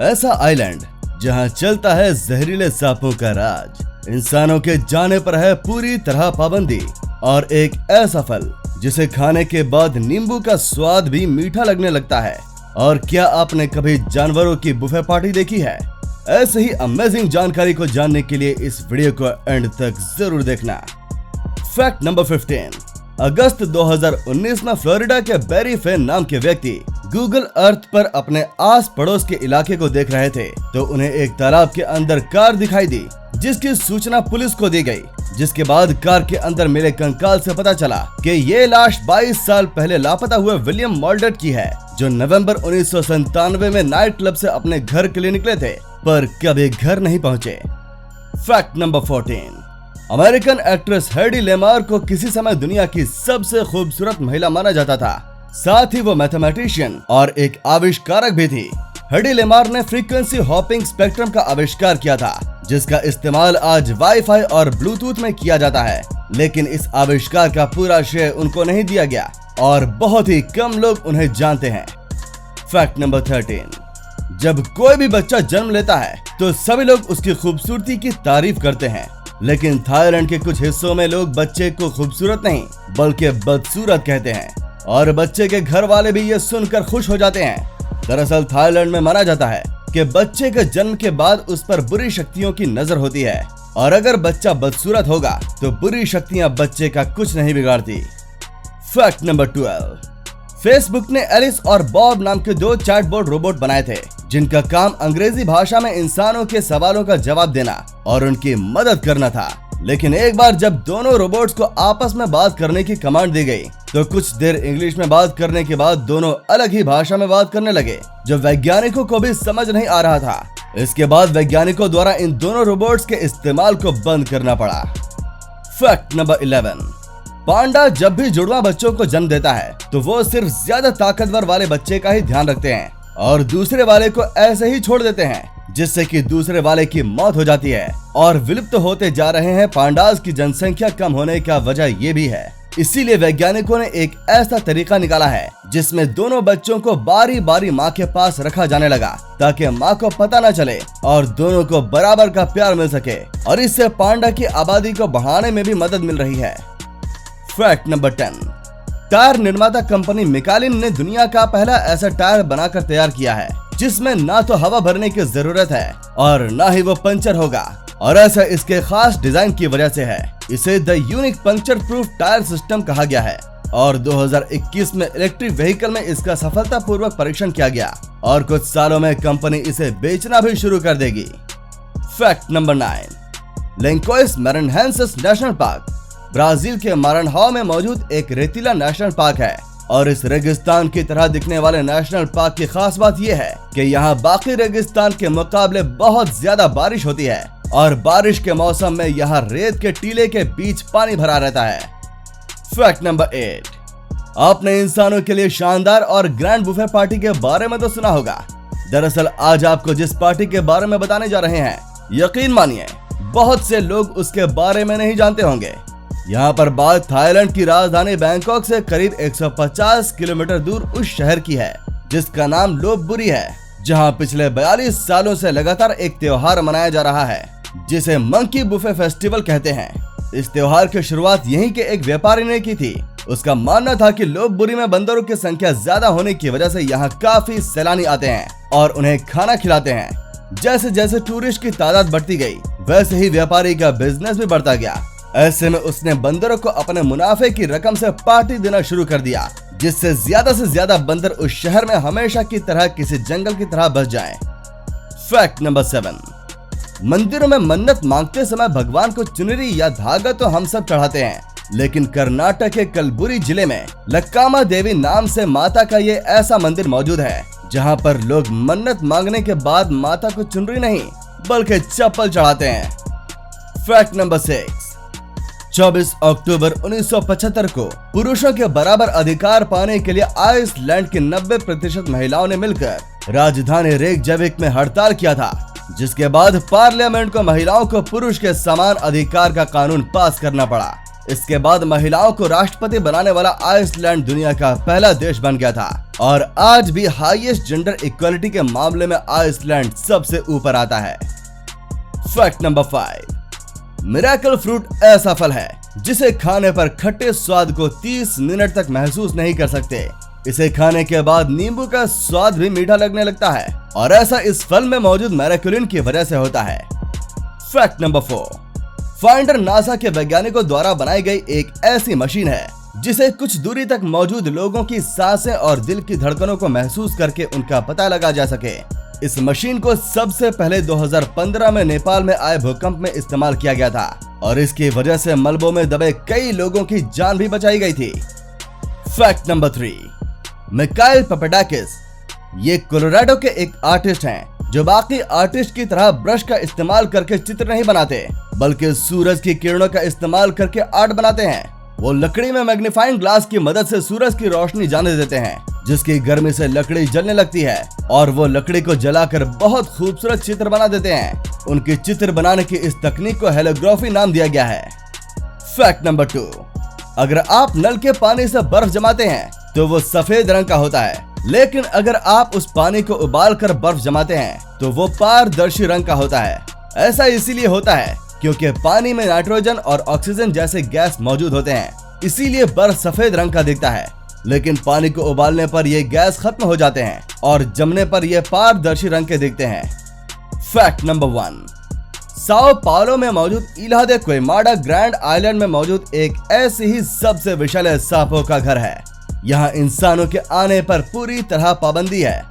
ऐसा आइलैंड जहां चलता है जहरीले सांपों का राज, इंसानों के जाने पर है पूरी तरह पाबंदी, और एक ऐसा फल जिसे खाने के बाद नींबू का स्वाद भी मीठा लगने लगता है। और क्या आपने कभी जानवरों की बुफे पार्टी देखी है? ऐसे ही अमेजिंग जानकारी को जानने के लिए इस वीडियो को एंड तक जरूर देखना। Fact number 15। अगस्त 2019 में फ्लोरिडा के बैरी फेन नाम के व्यक्ति गूगल अर्थ पर अपने आस पड़ोस के इलाके को देख रहे थे तो उन्हें एक तालाब के अंदर कार दिखाई दी, जिसकी सूचना पुलिस को दी गई। जिसके बाद कार के अंदर मिले कंकाल से पता चला कि ये लाश 22 साल पहले लापता हुए विलियम मॉल्डर्ट की है, जो नवंबर 1997 में नाइट क्लब से अपने घर के लिए निकले थे पर कभी घर नहीं पहुंचे। Fact number 14। American actress Hedy Lamarr को किसी समय दुनिया की सबसे खूबसूरत महिला माना जाता था। साथ ही वो मैथमेटिशियन और एक आविष्कारक भी थी। हेडी लेमार ने फ्रीक्वेंसी हॉपिंग स्पेक्ट्रम का आविष्कार किया था, जिसका इस्तेमाल आज वाईफाई और ब्लूटूथ में किया जाता है। लेकिन इस आविष्कार का पूरा श्रेय उनको नहीं दिया गया और बहुत ही कम लोग उन्हें जानते हैं। Fact number 13। जब कोई भी बच्चा जन्म लेता है तो सभी लोग उसकी खूबसूरती की तारीफ करते हैं, लेकिन थाईलैंड के कुछ हिस्सों में लोग बच्चे को खूबसूरत नहीं बल्कि बदसूरत कहते हैं, और बच्चे के घर वाले भी ये सुनकर खुश हो जाते हैं। दरअसल थाईलैंड में माना जाता है कि बच्चे के जन्म के बाद उस पर बुरी शक्तियों की नजर होती है, और अगर बच्चा बदसूरत होगा तो बुरी शक्तियां बच्चे का कुछ नहीं बिगाड़ती। Fact number 12। फेसबुक ने एलिस और बॉब नाम के 2 चैटबॉट रोबोट बनाए थे, जिनका काम अंग्रेजी भाषा में इंसानों के सवालों का जवाब देना और उनकी मदद करना था। लेकिन एक बार जब दोनों रोबोट्स को आपस में बात करने की कमांड दी गई तो कुछ देर इंग्लिश में बात करने के बाद दोनों अलग ही भाषा में बात करने लगे, जो वैज्ञानिकों को भी समझ नहीं आ रहा था। इसके बाद वैज्ञानिकों द्वारा इन दोनों रोबोट्स के इस्तेमाल को बंद करना पड़ा। Fact number 11। पांडा जब भी जुड़वा बच्चों को जन्म देता है तो वो सिर्फ ज्यादा ताकतवर वाले बच्चे का ही ध्यान रखते हैं और दूसरे वाले को ऐसे ही छोड़ देते हैं, जिससे कि दूसरे वाले की मौत हो जाती है। और विलुप्त होते जा रहे हैं पांडास की जनसंख्या कम होने का वजह ये भी है। इसीलिए वैज्ञानिकों ने एक ऐसा तरीका निकाला है जिसमें दोनों बच्चों को बारी बारी माँ के पास रखा जाने लगा, ताकि माँ को पता न चले और दोनों को बराबर का प्यार मिल सके, और इससे पांडा की आबादी को बढ़ाने में भी मदद मिल रही है। Fact number 10। टायर निर्माता कंपनी मिकालिन ने दुनिया का पहला ऐसा टायर बनाकर तैयार किया है जिसमें ना तो हवा भरने की जरूरत है और ना ही वो पंचर होगा, और ऐसा इसके खास डिजाइन की वजह से है। इसे the unique puncture proof tier system कहा गया है और 2021 में इलेक्ट्रिक व्हीकल में इसका सफलतापूर्वक परीक्षण किया गया और कुछ सालों में कंपनी इसे बेचना भी शुरू कर देगी। Fact number 9। Lencois Maranhenses National Park Brazil के मारनहाउ में मौजूद एक रेतीला नेशनल पार्क है, और इस रेगिस्तान की तरह दिखने वाले नेशनल पार्क की खास बात यह है कि यहाँ बाकी रेगिस्तान के मुकाबले बहुत ज्यादा बारिश होती है, और बारिश के मौसम में यहाँ रेत के टीले के बीच पानी भरा रहता है। Fact number 8। आपने इंसानों के लिए शानदार और ग्रैंड बुफे पार्टी के बारे में तो सुना होगा। दरअसल आज आपको जिस पार्टी के बारे में बताने जा रहे हैं, यकीन मानिए बहुत से लोग उसके बारे में नहीं जानते होंगे। यहाँ पर बात थाईलैंड की राजधानी बैंकॉक से करीब 150 किलोमीटर दूर उस शहर की है जिसका नाम लोपबुरी है, जहाँ पिछले 42 सालों से लगातार एक त्योहार मनाया जा रहा है जिसे मंकी बुफे फेस्टिवल कहते हैं। इस त्योहार की शुरुआत यहीं के एक व्यापारी ने की थी। उसका मानना था कि लोपबुरी में बंदरों की संख्या ज्यादा होने की वजह से यहाँ काफी सैलानी आते हैं और उन्हें खाना खिलाते हैं। जैसे जैसे टूरिस्ट की तादाद बढ़ती गई वैसे ही व्यापारी का बिजनेस भी बढ़ता गया। ऐसे में उसने बंदरों को अपने मुनाफे की रकम से पार्टी देना शुरू कर दिया, जिससे से ज्यादा बंदर उस शहर में हमेशा की तरह किसी जंगल की तरह बस जाएं। Fact number 7। मंदिरों में मन्नत मांगते समय भगवान को चुनरी या धागा तो हम सब चढ़ाते हैं, लेकिन कर्नाटक के कलबुर्गी जिले में लक्कामा देवी नाम से माता का ये ऐसा मंदिर मौजूद है जहाँ पर लोग मन्नत मांगने के बाद माता को चुनरी नहीं बल्कि चप्पल चढ़ाते हैं। Fact number 6। 24 अक्टूबर 1975 को पुरुषों के बराबर अधिकार पाने के लिए आइसलैंड की 90% महिलाओं ने मिलकर राजधानी रेकजाविक में हड़ताल किया था, जिसके बाद पार्लियामेंट को महिलाओं को पुरुष के समान अधिकार का कानून पास करना पड़ा। इसके बाद महिलाओं को राष्ट्रपति बनाने वाला आइसलैंड दुनिया का पहला देश बन गया था और आज भी हाईएस्ट जेंडर इक्वालिटी के मामले में आइसलैंड सबसे ऊपर आता है। फैक्ट नंबर 5, मिरेकल फ्रूट ऐसा फल है जिसे खाने पर खट्टे स्वाद को 30 मिनट तक महसूस नहीं कर सकते। इसे खाने के बाद नींबू का स्वाद भी मीठा लगने लगता है और ऐसा इस फल में मौजूद मैराकुलिन की वजह से होता है। फैक्ट नंबर 4, फाइंडर नासा के वैज्ञानिकों द्वारा बनाई गई एक ऐसी मशीन है जिसे कुछ दूरी तक मौजूद लोगों की सांसें और दिल की धड़कनों को महसूस करके उनका पता लगा जा सके। इस मशीन को सबसे पहले 2015 में नेपाल में आए भूकंप में इस्तेमाल किया गया था और इसकी वजह से मलबों में दबे कई लोगों की जान भी बचाई गई थी। फैक्ट नंबर 3, मिकाइल पापाडाकिस ये कोलोराडो के एक आर्टिस्ट हैं जो बाकी आर्टिस्ट की तरह ब्रश का इस्तेमाल करके चित्र नहीं बनाते बल्कि सूरज की किरणों का इस्तेमाल करके आर्ट बनाते हैं। वो लकड़ी में मैग्नीफाइंग ग्लास की मदद से सूरज की रोशनी जाने देते हैं जिसकी गर्मी से लकड़ी जलने लगती है और वो लकड़ी को जलाकर बहुत खूबसूरत चित्र बना देते हैं। उनकी चित्र बनाने की इस तकनीक को हेलोग्राफी नाम दिया गया है। फैक्ट नंबर 2, अगर आप नल के पानी से बर्फ जमाते हैं तो वो सफेद रंग का होता है, लेकिन अगर आप उस पानी को उबाल कर बर्फ जमाते हैं तो वो पारदर्शी रंग का होता है। ऐसा इसीलिए होता है क्योंकि पानी में नाइट्रोजन और ऑक्सीजन जैसे गैस मौजूद होते हैं, इसीलिए बर्फ सफेद रंग का दिखता है। लेकिन पानी को उबालने पर ये गैस खत्म हो जाते हैं और जमने पर ये पारदर्शी रंग के दिखते हैं। फैक्ट नंबर 1, साओ पाउलो में मौजूद इल्हा दे क्विमाडा ग्रैंड आइलैंड में मौजूद एक ऐसी ही सबसे विशाल सांपों का घर है। यहाँ इंसानों के आने पर पूरी तरह पाबंदी है।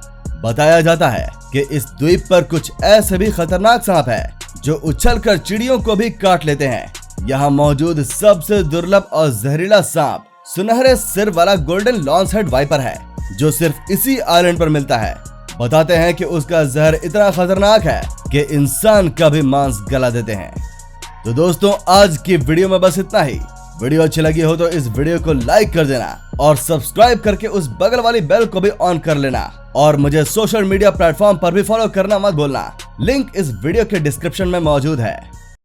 बताया जाता है कि इस द्वीप पर कुछ ऐसे भी खतरनाक सांप है जो उछलकर चिड़ियों को भी काट लेते हैं। यहाँ मौजूद सबसे दुर्लभ और जहरीला सांप सुनहरे सिर वाला गोल्डन लॉन्स हेड वाइपर है जो सिर्फ इसी आइलैंड पर मिलता है। बताते हैं कि उसका जहर इतना खतरनाक है कि इंसान का भी मांस गला देते हैं। तो दोस्तों, आज की वीडियो में बस इतना ही। वीडियो अच्छी लगी हो तो इस वीडियो को लाइक कर देना और सब्सक्राइब करके उस बगल वाली बेल को भी ऑन कर लेना और मुझे सोशल मीडिया प्लेटफॉर्म पर भी फॉलो करना मत भूलना। लिंक इस वीडियो के डिस्क्रिप्शन में मौजूद है।